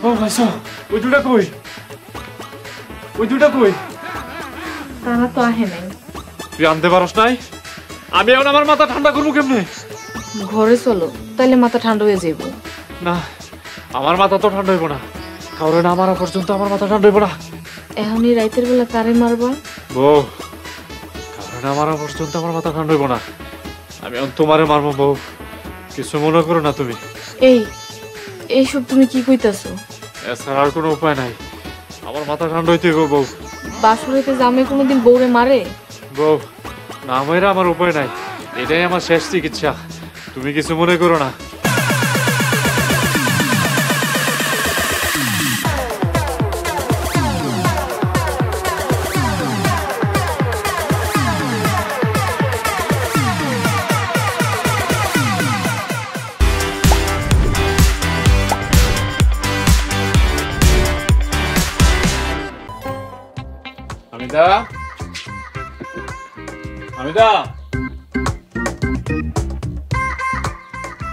ও ভাইসো ওই দুটা কই তারা তো আহে নাই। তুই আনতে পারস নাই? আমি এখন আমার মাথা ঠান্ডা করবো কেমনে? ঘরে চলো, তাইলে মাথা ঠান্ডা হয়ে যাইব। না, আমার মাথা তো ঠান্ডা হইব না। কারণ আমার পর্যন্ত আমার মাথা ঠান্ডা হইব না। এখনই রাইতের বেলা কারে মারবা? বউ, কারণ আমার পর্যন্ত আমার মাথা ঠান্ডা হইব না। আমি এখন তোমারে মারবো বউ, কিছু মনে করো না তুমি। এইসব তুমি কি কইতাছো? এছাড়া আর কোনো উপায় নাই, আমার মাথা ঠান্ডা হইতে গো বউ। বাসুরেতে জামে কোনোদিন বউরে মারে? বউ, না মাইরা আমার উপায় নাই, এটাই আমার শেষ চিকিৎসা। তুমি কিছু মনে করো না।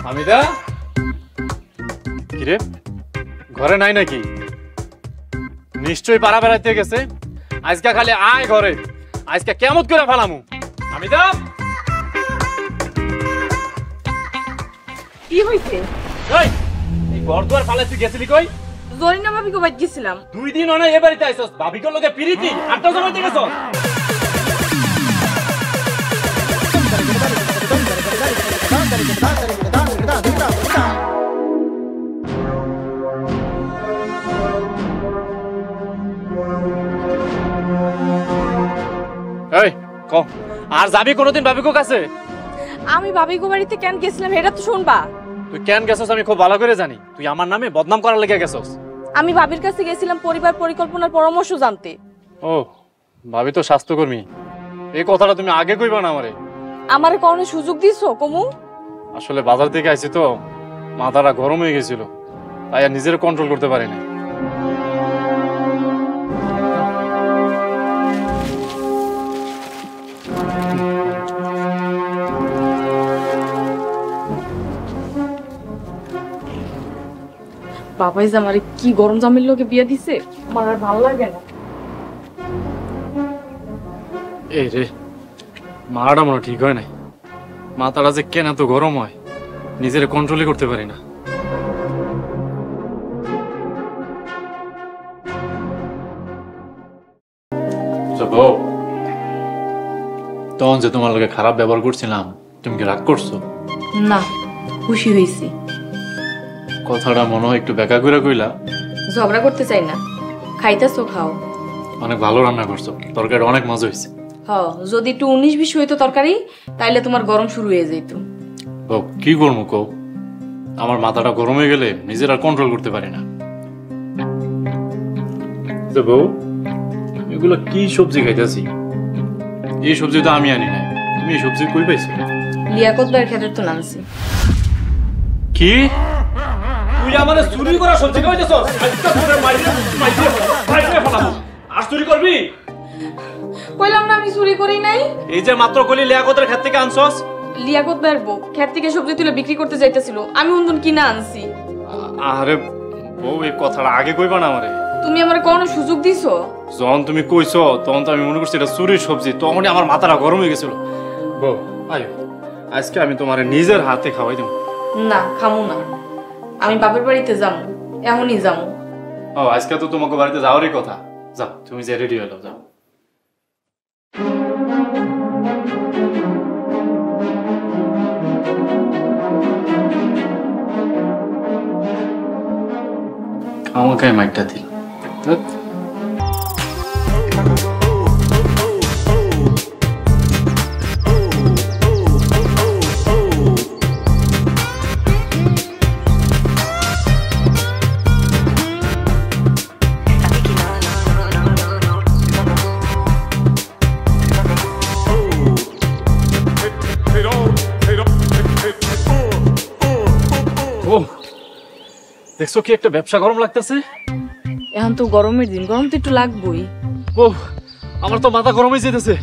হামিদা, কিরে ঘরে নাই নাকি? নিশ্চয়ই পাড়া বেড়াইতে গেছে। আজকে খালি আয় ঘরে, আজকে কেমন করে ফেলামু। হামিদা, কি হইছে? এই ঘর দুয়ার ফালে তুই গেছিলি কই? জরিনা ভাবি কো বাইত গেছিলাম। 2 দিন অনেক এ বাড়িতে আইছস, ভাবি কোন লগে পিরিতি আটটা জমাইতে গেছস। এই ক, আর যাবি কোনদিন ভাবি কো কাছে? আমি ভাবি কো বাড়িতে কেন গেছিলাম এটা তো শুনবা। তুই কেন গেছস আমি খুব ভালো করে জানি। তুই আমার নামে বদনাম করার লেগে গেছস। আমি ভাবির কাছে গেছিলাম পরিবার পরিকল্পনার পরামর্শ জানতে। ও, ভাবি তো স্বাস্থ্যকর্মী। এই কথাটা তুমি আগে কইবা না আমারে? আমারে কোনো সুযোগ দিছো কমু? আসলে বাজার থেকে আইছি তো, মাথাটা গরম হয়ে গেছিল, তাই আর নিজের কন্ট্রোল করতে পারি না। বাবাই যে আমারে কি গরম জামের লোকে বিয়া দিছে, আমার আর ভালো লাগে না। এই রে, মারাটা মনে ঠিক হয় নাই। মাথাটা যে কেন এত গরম হয়, নিজের কন্ট্রোলই করতে পারি না। তখন যে তোমার লগে খারাপ ব্যবহার করছিলাম, তুমি কি রাগ করছো? না, খুশি হইছি। কথাটা মনে হয় একটু বেকা করে কইলা। ঝগড়া করতে চাই না, খাইতাছো খাও। অনেক ভালো রান্না করছো, তরকারি অনেক মজা হয়েছে। যদি একটু 19-20 হইতো তরকারি, তাইলে তোমার গরম শুরু হয়ে যেত। কি করবো কও, আমার মাথাটা গরম হয়ে গেলে নিজের আর কন্ট্রোল করতে পারি না। বউ, এগুলো কি সবজি খাইতেছি? এই সবজি তো আমি আনি নাই, তুমি এই সবজি কই পাইছো? লিয়াকত ভাইয়ের ক্ষেতের তো নামছি। কি? তুই আমারে চুরি করা সবজি খাইতেছস? আজকে তোরে মাইরে ফেলাবো। আর চুরি করবি? কইলাম না আমি চুরি করি নাই। এই যে মাত্র কলি লিয়াকতের ক্ষেত থেকে আনছস? লিয়াকত ভাইয়ের বউ ক্ষেত থেকে সবজি তুলে বিক্রি করতে যাইতেছিল, আমি উন্দন কিনা আনছি। আরে বউ, এই কথাটা আগে কইবা না আমারে? তুমি আমার কোনো সুযোগ দিছো? যখন তুমি কইছো তখন তো আমি মনে করছি এটা চুরির সবজি, তখনই আমার মাথাটা গরম হয়ে গেছিল। বউ আয়ো, আজকে আমি তোমারে নিজের হাতে খাওয়াই দেব। না, খামু না। আমি বাপের বাড়িতে যাবো, এমনই যাবো। ও, আজকে তো তোমাকে বাড়িতে যাওয়ারই কথা। যাও, তুমি যে রেডি হয়ে যাও। আমাকে মাইকটা দিল। দেখছো কি একটা ব্যবসা গরম লাগতেছে? এখন তো গরমের দিন, গরম তো একটু লাগবেই। ও, আমার তো মাথা গরম হয়ে যেতেছে।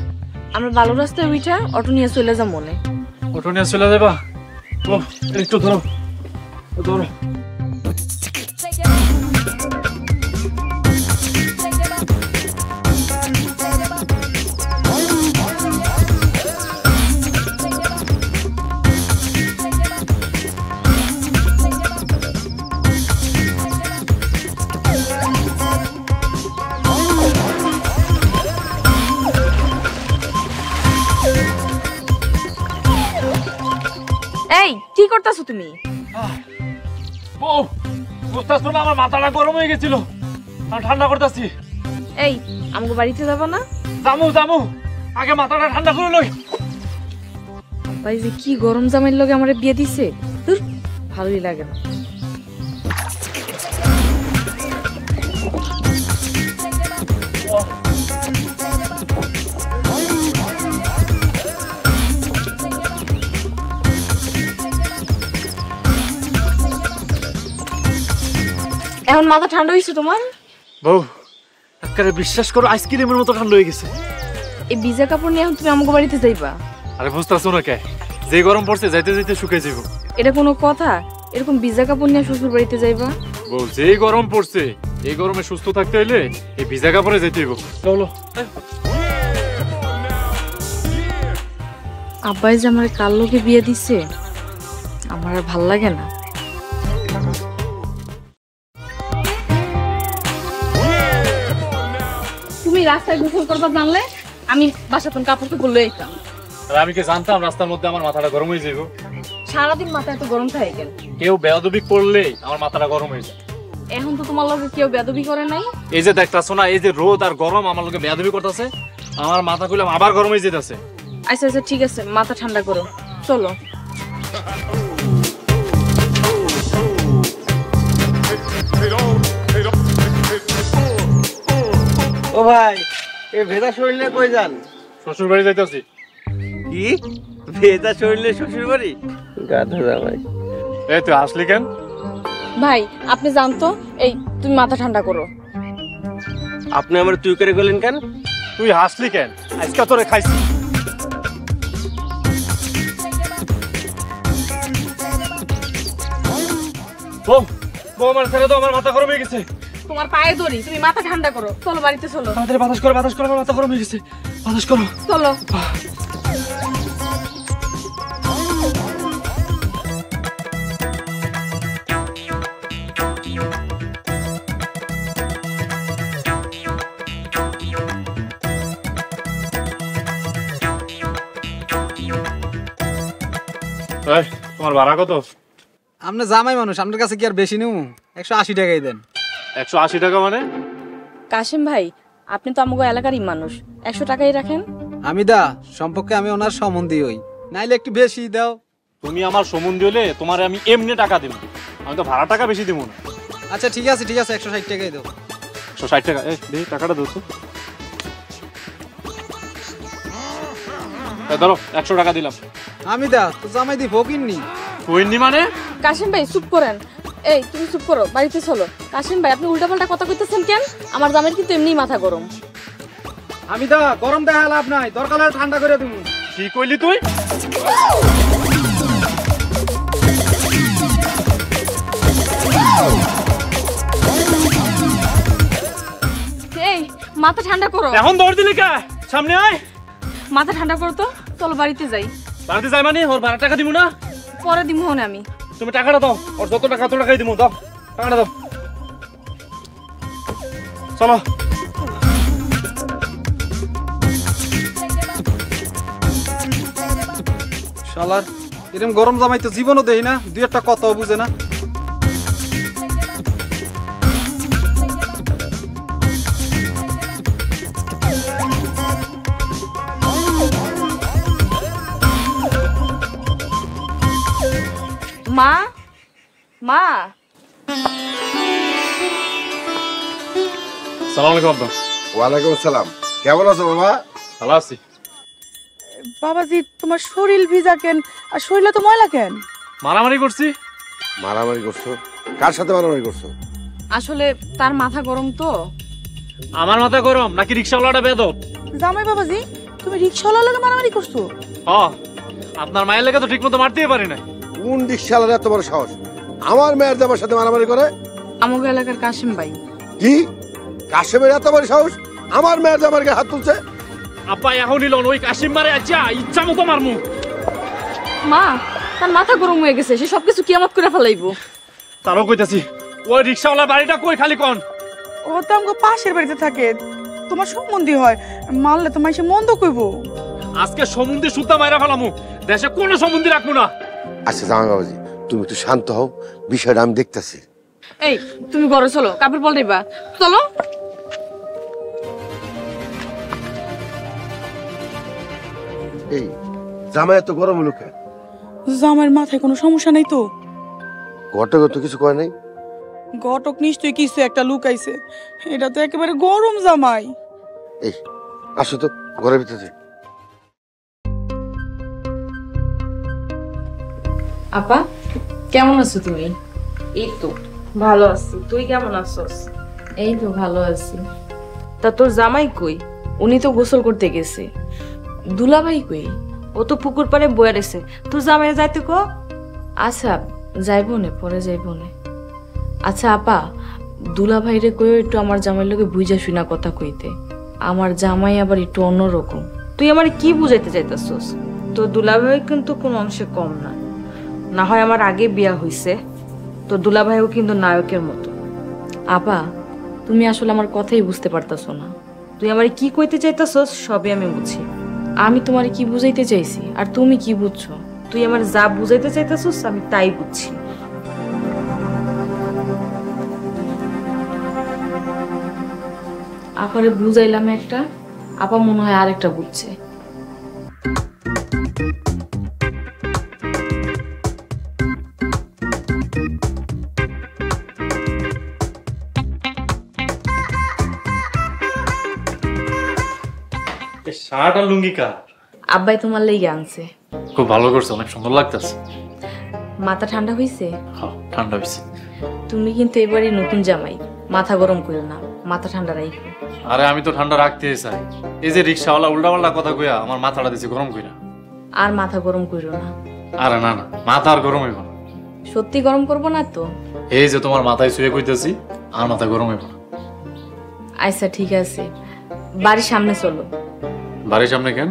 আমরা ভালো রাস্তায় উঠা অটো নিয়ে চলে যা। মনে অটো নিয়ে চলে যাবা? ও, একটু ধরো ধরো। করতেছো তুমি? বউ বুঝতেছ না আমার মাথাটা গরম হয়ে গেছিল, আমি ঠান্ডা করতেছি। এই আমাকে বাড়িতে যাবো না? জামু জামু, আগে মাথাটা ঠান্ডা করে লই। ভাই যে কি গরম জামাইয়ের লগে আমারে বিয়ে দিছে, ধুর, ভালোই লাগে না। এখন মাথা ঠান্ডা হয়েছে তোমার? বউ একেবারে বিশ্বাস করো আইসক্রিমের মতো ঠান্ডা হয়ে গেছে। এই ভিজা কাপড় নিয়ে এখন তুমি আমাকে বাড়িতে যাইবা? আরে বুঝতেছো না কে, যে গরম পড়ছে যাইতে যাইতে শুকিয়ে যাবো। এটা কোনো কথা? এরকম ভিজা কাপড় নিয়ে শ্বশুর বাড়িতে যাইবা? বউ যেই গরম পড়ছে, এই গরমে সুস্থ থাকতে হইলে এই ভিজা কাপড়ে যেতে হইব। চলো। আব্বাই যে আমার কার লোকে বিয়ে দিচ্ছে, আমার আর ভাল লাগে না। তুমি রাস্তায় গোসল করবা জানলে আমি বাসাতন কাপড় তো বললে যেতাম। আর আমি কি জানতাম রাস্তার মধ্যে আমার মাথাটা গরম হয়ে যাইব? সারাদিন মাথা এত গরম থাকে কেন? কেউ বেয়াদবি করলে আমার মাথাটা গরম হয়ে যায়। এখন তো তোমার লগে কেউ বেয়াদবি করে নাই। এই যে দেখতাছো না, এই যে রোদ আর গরম আমার লগে বেয়াদবি করতেছে, আমার মাথা গুলো আবার গরম হয়ে যেতেছে। আচ্ছা আচ্ছা ঠিক আছে, মাথা ঠান্ডা করো, চলো। ও ভাই, এ ভেজা শরীরে কই যান? শ্বশুর বাড়ি যাইতেছি। কি ভেজা শরীরে শ্বশুর বাড়ি? গাধা জামাই। এই তুই হাসলি কেন? ভাই আপনি জানতো, এই তুমি মাথা ঠান্ডা করো। আপনি আমার তুই করে গেলেন কেন? তুই হাসলি কেন? আজকে তোরে খাইছি। বউ বউ আমার ছেড়ে দাও, আমার মাথা গরম হয়ে গেছে। তোমার পায়ে ধরি, তুমি মাথা ঠান্ডা করো, চলো বাড়িতে চলো। তাড়াতাড়ি বাতাস করো, বাতাস করো, আমার মাথা গরম হয়ে গেছে। বাতাস করো। চলো। এই, তোমার ভাড়া কত? আপনার জামাই মানুষ, আপনার কাছে কি আর বেশি নেব? 180 টাকাই দেন। 180 টাকা মানে? কাশিম ভাই আপনি তো আমাগো এলাকারই মানুষ, 100 টাকাই রাখেন। আমি সম্পর্কে আমি ওনার সম্বন্ধী হই, নাইলে একটু বেশি দাও। তুমি আমার সম্বন্ধী হলে তোমার আমি এমনি টাকা দেব, আমি তো ভাড়া টাকা বেশি দেবো না। আচ্ছা ঠিক আছে 160 টাকাই দাও। 160 টাকা? এই দেখি টাকাটা দাও তো। ধরো 100 টাকা দিলাম। আমি তো জামাই দি ফকিননি। কইনি মানে? কাশিম ভাই চুপ করেন। এই তুমি চুপ করো, বাড়িতে চলো। কাশিম ভাই আপনি উল্টাপাল্টা কথা কইতেছেন কেন? আমার জামাইয়ের কিন্তু এমনি মাথা গরম। আমি গরম দেখা লাভ নাই, দরকার হলে ঠান্ডা করে তুমি। কি কইলি তুই? এই মাথা ঠান্ডা করো। এখন দৌড় দিলি কা? সামনে আয়। মাথা ঠান্ডা করো তো, চলো বাড়িতে যাই। বাড়িতে যাই মানে ওর ভাড়া টাকা দিব না? পরে দিমু হনে আমি। তুমি টাকাটা দাও, ওর যত টাকা তত টাকাই দিব। দাও টাকাটা দাও। চলো। শালার এরকম গরম জামাই তো জীবনও দেই না, দুই একটা কথাও বুঝে না। মা মা সালাম আলাইকুম আব্বা। ওয়ালাইকুম আসসালাম। কেমন আছো বাবা? ভালো আছি। বাবাজি তোমার শরীর ভিজা কেন আর শরীরে তো ময়লা কেন? মারামারি করছি। মারামারি করছো? কার সাথে মারামারি করছো? আসলে তার মাথা গরম তো। আমার মাথা গরম নাকি রিকশাওয়ালাটা বেদব? জামাই বাবাজি তুমি রিকশাওয়ালার লগে মারামারি করছো? হ্যাঁ, আপনার মায়ের লেগে তো ঠিক মতো মারতেই পারি না। কোন রিকশাওয়ালার এত বড় সাহস আমার মেয়ের জামার সাথে মারামারি করে? আমাগো এলাকার কাশিম ভাই। কি কাশেমের এত বড় সাহস আমার মেয়ের জামার গায়ে হাত তুলছে? আপা এখনই লন, ওই কাশিম মারে আচ্ছা ইচ্ছা মতো মারমু। মা তার মাথা গরম হয়ে গেছে, সে সবকিছু কিয়ামত করে ফেলাইবো। তারও কইতাছি ওই রিকশাওয়ালার বাড়িটা কই খালি কোন? ও তো আমগো পাশের বাড়িতে থাকে, তোমার সম্বন্ধী হয়, মারলে তোমার সে মন্দ কইবো। আজকে সমুদ্রে সুতা মাইরা ফেলামু, দেশে কোনো সম্বন্ধী রাখবো না। আচ্ছা জামাই বাবাজি তুমি একটু শান্ত হও, বিষয়টা আমি দেখতেছি। এই তুমি ঘরে চলো, কাপড় পাল্টাইবা, চলো। এই জামাই এত গরম হলো কেন? জামাইয়ের মাথায় কোনো সমস্যা নাই তো? ঘটক তো কিছু কয় নাই? ঘটক নিশ্চয়ই কিছু একটা লুকাইছে, এটা তো একেবারে গরম জামাই। এই আসো তো ঘরের ভিতরে। আপা কেমন আছো তুমি? এই তো ভালো আছি, তুই কেমন আছস? এই তো ভালো আছি। তা তোর জামাই কই? উনি তো গোসল করতে গেছে। দুলাভাই কই? ও তো পুকুর পাড়ে বয়ে রয়েছে, তোর জামাই যাইতে কো। আচ্ছা যাইবো নে, পরে যাইবো নে। আচ্ছা আপা, দুলাভাইরে কইও একটু আমার জামাইয়ের লগে বুঝা শুনা কথা কইতে। আমার জামাই আবার একটু অন্যরকম। তুই আমার কি বুঝাইতে চাইতাছস? তোর দুলাভাই কিন্তু কোনো অংশে কম না। না হয় আমার আগে বিয়া হইছে, তোর দুলাভাইও কিন্তু নায়কের মতো। আপা তুমি আসলে আমার কথাই বুঝতে পারতাছো না। তুই আমার কি কইতে চাইতাছস সবই আমি বুঝি। আমি তোমারে কি বুঝাইতে চাইছি আর তুমি কি বুঝছো? তুই আমার যা বুঝাইতে চাইতাছস আমি তাই বুঝছি। আপারে বুঝাইলাম একটা, আপা মনে হয় আরেকটা বুঝছে। শার্ট আর লুঙ্গি কার? আব্বাই তোমার লেগে আনছে। খুব ভালো করছে, অনেক সুন্দর লাগতেছে। মাথা ঠান্ডা হইছে? হ্যাঁ ঠান্ডা হয়েছে। তুমি কিন্তু এবারই নতুন জামাই, মাথা গরম করো না, মাথা ঠান্ডা রাখো। আরে আমি তো ঠান্ডা রাখতেই চাই। এই যে রিক্সাওয়ালা উল্টাপাল্টা কথা কইয়া আমার মাথাটা দিছে গরম কইরা। আর মাথা গরম করো না। আরে না না, মাথা আর গরম হইব না। সত্যি গরম করবো না তো? এই যে তোমার মাথায় শুয়ে কইতেছি, আর মাথা গরম হইব না। আচ্ছা ঠিক আছে, বাড়ির সামনে চলো। বাড়ির সামনে কেন?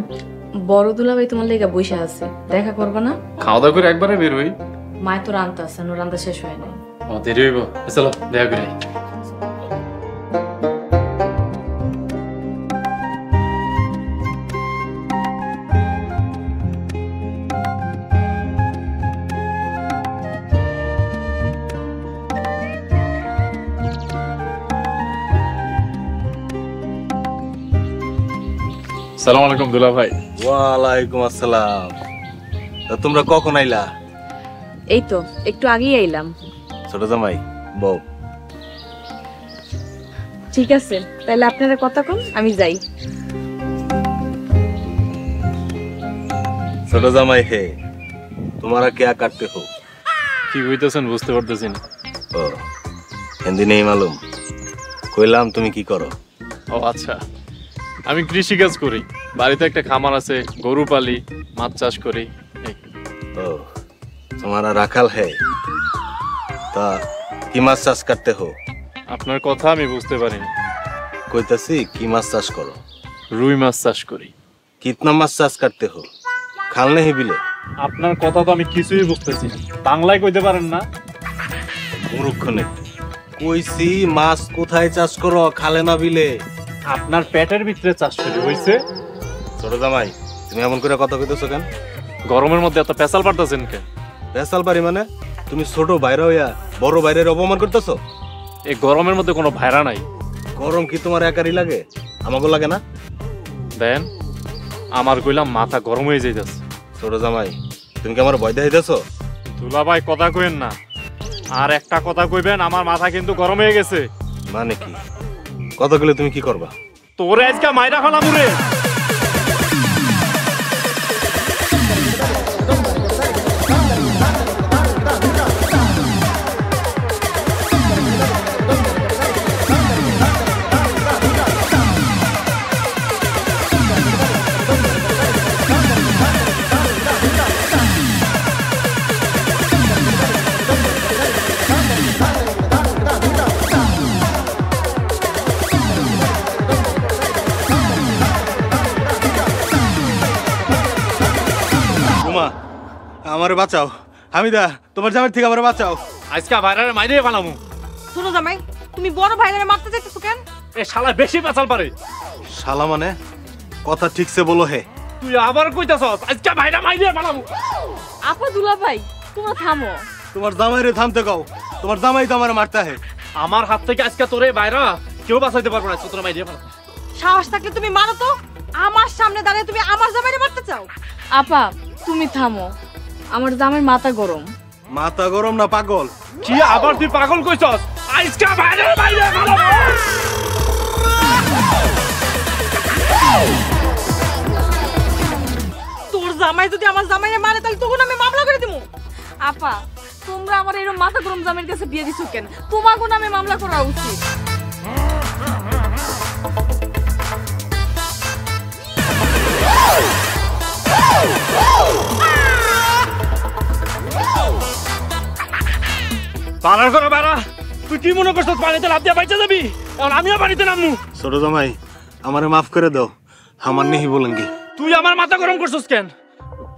বড় দুলাভাই তোমার লেগে বসে আছে, দেখা করবা না? খাওয়া দাওয়া করে একবারে বের হই। মায় তো রান্তা আছে, রান্তা শেষ হয় নাই। ও দেরি হইব, চলো দেখা করে। সালাম আলাইকুম দুলা ভাই। ওয়ালাইকুম আসসালাম। তা তোমরা কখন আইলা? এই তো একটু আগেই আইলাম। ছোট জামাই বউ। ঠিক আছে তাহলে আপনারা কথা কম, আমি যাই। ছোট জামাই হে, তোমারা क्या करते हो? কি কইতেছেন বুঝতে পারতেছি না। ও হিন্দি নেই মালুম? কইলাম তুমি কি করো? ও আচ্ছা, আমি কৃষি কাজ করি। বাড়িতে একটা খামার আছে, গরু পালি, মাছ চাষ করি। ও তোমারা রাখাল হে, তা কি মাছ চাষ করতে হো? আপনার কথা আমি বুঝতে পারিনি। কইতাছি কি মাছ চাষ করো? রুই মাছ চাষ করি। কিতনা মাছ চাষ করতে হো? খাল নেই বিলে? আপনার কথা তো আমি কিছুই বুঝতেছি না, বাংলায় কইতে পারেন না? মূর্খনে কইছি মাছ কোথায় চাষ করো, খালে না বিলে? আপনার পেটের ভিতরে চাষ করি হইছে। ছোট জামাই তুমি এমন করে কথা কইতেছো কেন? গরমের মধ্যে এত পেশাল পারতেছেন কেন? পেশাল পারি মানে? তুমি ছোট বাইরে হইয়া বড় বাইরের অপমান করতেছো? এই গরমের মধ্যে কোনো ভাইরা নাই। গরম কি তোমার একারই লাগে? আমাকে লাগে না? দেন আমার কইলাম মাথা গরম হয়ে যাইতেছে। ছোট জামাই তুমি কি আমার ভয় দেখাইতেছো? দুলা ভাই কথা কইেন না, আর একটা কথা কইবেন, আমার মাথা কিন্তু গরম হয়ে গেছে। মানে কি কথা কইলে তুমি কি করবা? তোরে আজকে মাইরা ফেলাম রে। আমারে বাঁচাও, হামিদা তোমার জামাই থেকে আমারে বাঁচাও। আজকে ভাইরারে মাইরে ফেলামু। ছোট জামাই তুমি বড় ভাইরে মারতে যাইতেছো কেন? এ শালা বেশি পেশাল পারে। শালা মানে? কথা ঠিকসে বলো হে। তুই আবার কইতাছস আজকে ভাইরা মাইরে ফেলামু। আপা দুলা ভাই তোমরা থামো। তোমার জামাইরে থামতে কও, তোমার জামাই তো আমার মারতে হে। আমার হাত থেকে আজকে তোরে বাইরা কেউ বাঁচাইতে পারবে না, তোর মাইরিয়া ফেলা। সাহস থাকলে তুমি মারো তো, আমার সামনে দাঁড়িয়ে তুমি আমার জামাইরে মারতে চাও? আপা তুমি থামো, আমার জামাইয়ের মাথা গরম। মাথা গরম না পাগল? কি আবার তুই পাগল কইছস? আজকে বাইরে বাইরে ফেলা। তোর জামাই যদি আমার জামাইরে মারে তাহলে তখন আমি মামলা করে দেবো। আপা তোমরা আমার এরকম মাথা গরম জামাইয়ের কাছে বিয়ে দিছো কেন? তোমাকে নামে মামলা করা উচিত। পালার করে বাইরা। তুই কি মনে করছস পানিতে লাফ দিয়ে বাইচা যাবি? এখন আমিও পানিতে নামমু। ছোট জামাই আমারে মাফ করে দাও, আমার নেহি বলেঙ্গি। তুই আমার মাথা গরম করছস কেন?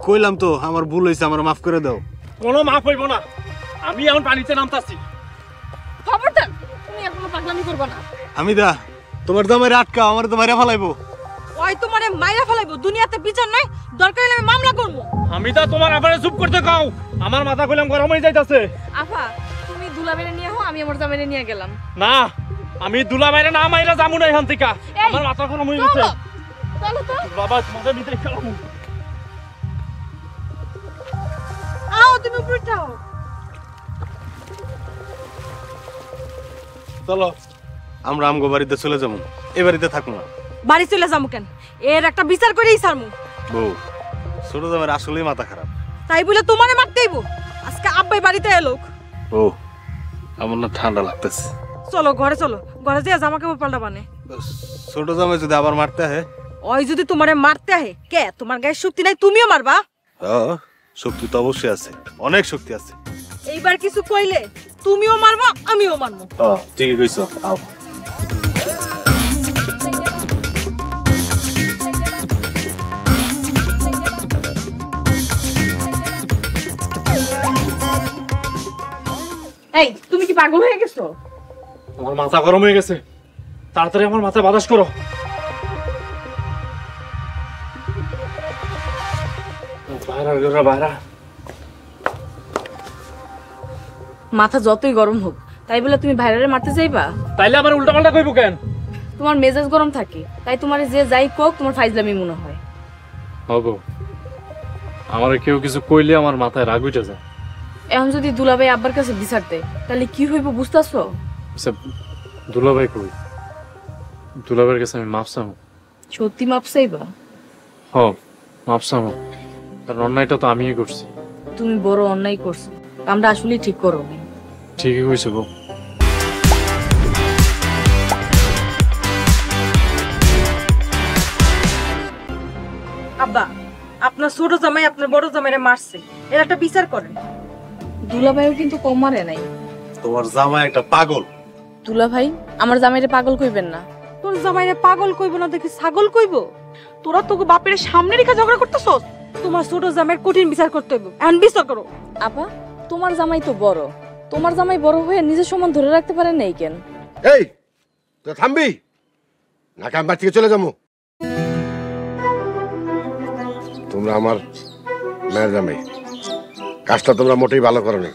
কইলাম তো আমার ভুল হইছে, আমার মাফ করে দাও। কোনো মাফ হইব না, আমি এখন পানিতে নামতাছি। খবরদার তুমি এখন পাগলামি করবে না। আমি দা তোমার জামাইরে আটকাও, আমার তো মাইরা ফেলাইবো। ওই তোমারে মাইরা ফেলাইবো, দুনিয়াতে বিচার নাই, দরকার হলে আমি মামলা করবো। আমি তো তোমার আবারে চুপ করতে কাও, আমার মাথা কইলাম গরম হয়ে যাইতাছে। আপা তুমি দুলাবেরে নিয়ে হও, আমি আমার জামাইরে নিয়ে গেলাম। না আমি দুলা মাইরা না মাইরা যামু না এখান থেকে। আমার মাথা গরম হয়ে গেছে। চলো তো। বাবা তোমাদের ভিতরে খেলামু। আও তুমি উপরে যাও। চলো আমরা আমগো বাড়িতে চলে যাবো, এ বাড়িতে থাকবো না। বাড়ি চলে যাবো কেন? এর একটা বিচার করেই ছাড়মু। বউ ছোট জামাইয়ের আসলেই মাথা খারাপ। তাই বলে তোমারে মারতেইব? আজকে আব্বাই বাড়িতে এলো। ও আমার না ঠান্ডা লাগতেছে। চলো ঘরে চলো, ঘরে যেয়ে জামা কাপড় পাল্টাবানে। ছোট জামাই যদি আবার মারতে হে? ওই যদি তোমারে মারতে আহে, কে তোমার গায়ে শক্তি নাই? তুমিও মারবা? হ্যাঁ শক্তি তো অবশ্যই আছে, অনেক শক্তি আছে। এইবার কিছু কইলে তুমিও মারবা আমিও মারবো। ঠিকই কইছো, আও। এই তুমি কি পাগল হয়ে গেছো? আমার মাথা গরম হয়ে গেছে, তাড়াতাড়ি আমার মাথায় বাতাস করো। বাইরা বাইরা। মাথা যতই গরম হোক তাই বলে তুমি ভাইরারে মারতে যাইবা? তাইলে আবার উল্টা পাল্টা কইবো কেন? তোমার মেজাজ গরম থাকে তাই তোমার যে যাই কোক তোমার ফাইজলামি মনে হয়। হবো আমার কেউ কিছু কইলে আমার মাথায় রাগ উঠে যায়। এখন যদি দুলাভাই আব্বার কাছে বিচার দেয় তাহলে কি হইব বুঝতাছো? দুলাভাই কই? দুলাভাইয়ের কাছে আমি মাপ চাবো। সত্যি মাপ চাইবা? হ মাপ চাবো, কারণ অন্যায়টা তো আমিই করছি। তুমি বড় অন্যায় করছো, আমরা আসলে ঠিক করো। ঠিকই কইছো বউ। আব্বা আপনার ছোট জামাই আপনার বড় জামাইরে মারছে, এর একটা বিচার করেন। দুলাভাইও কিন্তু কম মারে নাই। তোমার জামাই একটা পাগল। দুলাভাই আমার জামাইরে পাগল কইবেন না। তোর জামাইরে পাগল কইব না দেখি ছাগল কইব? তোরা তোকে বাপের সামনে রেখে ঝগড়া করতেছস? তোমার ছোট জামাইয়ের কঠিন বিচার করতে হইব, এখন বিচার করো। আপা তোমার জামাই তো বড়, তোমার জামাই বড় হয়ে নিজের সমান ধরে রাখতে পারে নাই কেন? এই তুই থামবি নাকি আমি বাড়ি থেকে চলে যাবো? তোমরা আমার মেয়ের জামাই, কাজটা তোমরা মোটেই ভালো করো নি।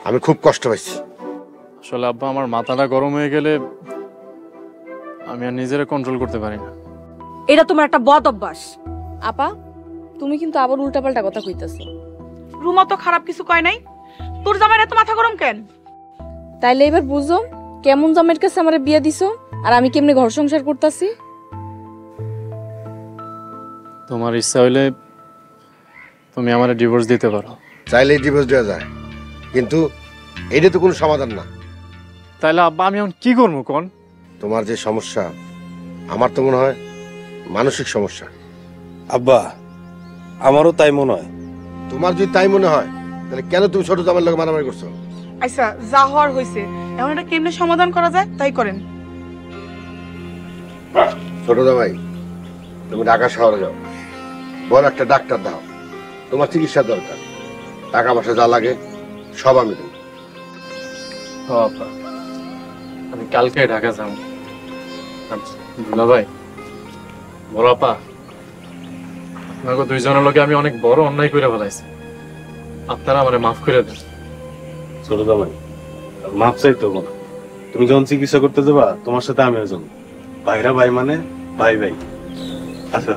আমি খুব কষ্ট পাইছি। আসলে আব্বা আমার মাথাটা গরম হয়ে গেলে আমি আর নিজেরা কন্ট্রোল করতে পারি না। এটা তোমার একটা বদ অভ্যাস। আপা তুমি কিন্তু আবার উল্টাপাল্টা কথা কইতাছো। রুমা তো খারাপ কিছু কয় নাই, তোর জামাইয়ের এত মাথা গরম কেন? তাইলে এবার বুঝো কেমন জামাইয়ের কাছে আমারে বিয়া দিছো আর আমি কেমনে ঘর সংসার করতাছি। তোমার ইচ্ছা হইলে তুমি আমারে ডিভোর্স দিতে পারো। চাইলেই ডিভোর্স দেওয়া যায়, কিন্তু এটা তো কোনো সমাধান না। তাইলে আব্বা আমি এখন কি করবো কোন? তোমার যে সমস্যা, আমার তো মনে হয় মানসিক সমস্যা। আব্বা আমারও তাই মনে হয়। তোমার যদি তাই মনে হয় তাহলে কেন তুমি ছোট জামাইয়ের লোক মারামারি করছো? আচ্ছা যা হওয়ার হয়েছে, এখন এটা কেমনে সমাধান করা যায় তাই করেন। ছোট জামাই তুমি ঢাকা শহরে যাও, বড় একটা ডাক্তার দাও, তোমার চিকিৎসা দরকার, টাকা পয়সা যা লাগে সব আমি দেবো। আমি কালকে ঢাকা যাবো। দুলা ভাই বড় আপা, আপনাকে দুইজনের লোকে আমি অনেক বড় অন্যায় করে ফেলাইছি। আপনারা আমারে মাফ করে দেন। ছোট জামাই মাপ চাইতে হবো না। তুমি যখন চিকিৎসা করতে যাবা তোমার সাথে আমিও যাবো। ভাইরা ভাই মানে ভাই ভাই। আচ্ছা